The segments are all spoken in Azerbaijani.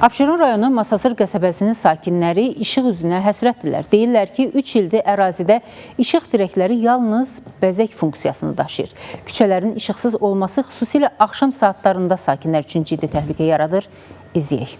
Abşeron rayonu Masazır qəsəbəsinin sakinləri işıq üzünə həsrətdirlər. Deyirlər ki, 3 ildir ərazidə işıq dirəkləri yalnız bəzək funksiyasını daşıyır. Küçələrin işıqsız olması xüsusilə axşam saatlarında sakinlər üçün ciddi təhlükə yaradır. İzləyək.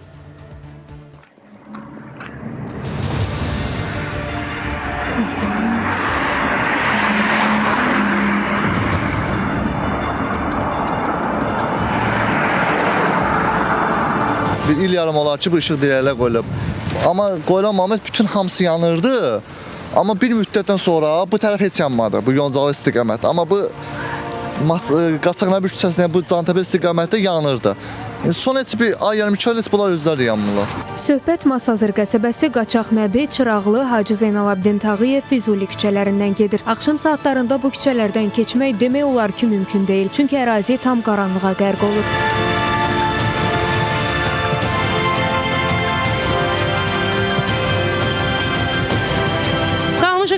Bir il yarım olar ki, bu işıq dirəklər qoyulub. Amma qoyulamamış, bütün hamısı yanırdı. Amma bir müddətdən sonra bu tərəf heç yanmadı, bu Yoncalı istiqamət. Amma bu Qaçaqnəbi küçəsində bu Cantəpə istiqamətdə yanırdı. Son heç bir ay yarım 2 ay bunlar özləri yanmırlar. Söhbət Masazır qəsəbəsi, Qaçaqnəbi, Çıraqlı, Hacı Zeynalabdin Tağıyev, Füzuli küçələrindən gedir. Axşam saatlarında bu küçələrdən keçmək demək olar ki, mümkün deyil. Çünki ərazi tam qaranlığa qərq olur.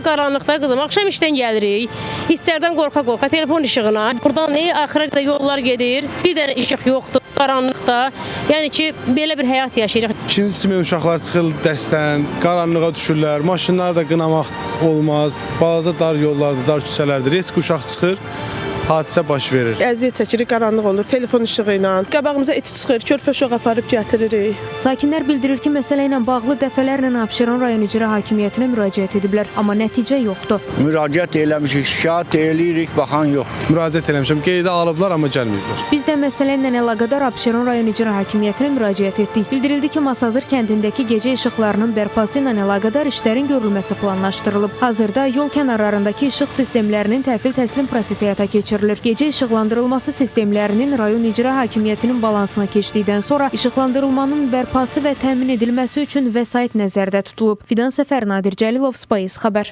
Qaranlıqda qızım, axşam işdən gəlirik, itlərdən qorxa-qorxa, telefon işığına. Buradan axıra qədər yollar gedir, bir dənə işıq yoxdur, qaranlıqda. Yəni ki, belə bir həyat yaşayırıq. İkinci sinif uşaqlar çıxır dərsdən, qaranlığa düşürlər, maşınları da qınamaq olmaz, balaca dar yollardır, dar küçələrdir, risk uşaq çıxır. Hadisə baş verir. Əziyyət çəkirik, qaranlıq olur, telefon işığı ilə. Qabağımıza iti çıxır, körpə uşaq aparıb gətiririk. Sakinlər bildirir ki, məsələ ilə bağlı dəfələrlə Abşeron rayon icra hakimiyyətinə müraciət ediblər, amma nəticə yoxdur. Müraciət eləmişik, şikayət eləyirik, baxan yoxdur. Müraciət eləmişəm, qeydə alıblar, amma gəlməyiblər. Biz də məsələ ilə əlaqədar Abşeron rayon icra hakimiyyətinə müraciət etdik. Bildirildi ki, Masazır kəndindəki gecə işıqlarının bərpası ilə əlaqədar işlərin görülməsi planlaşdırılıb. Hazırda yol kənarlarındakı işıq sistemlərinin təhvil təslim prosesi həyata keçirilir. Gecə işıqlandırılması sistemlərinin rayon icra hakimiyyətinin balansına keçdikdən sonra işıqlandırılmanın bərpası və təmin edilməsi üçün vəsait nəzərdə tutulub. Fidan Səfər, Nadir Cəlilov, Space xəbər.